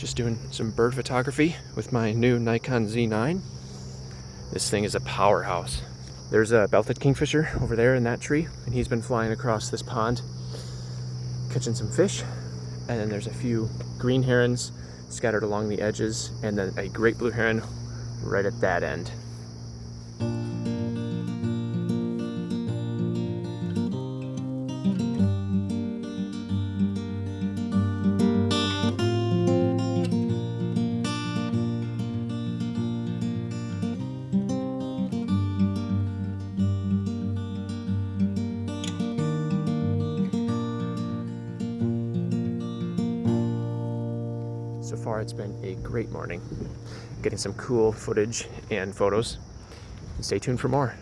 Just doing some bird photography with my new Nikon Z9. This thing is a powerhouse. There's a belted kingfisher over there in that tree, and he's been flying across this pond, catching some fish. And then there's a few green herons scattered along the edges, and then a great blue heron right at that end. So far it's been a great morning, getting some cool footage and photos. Stay tuned for more.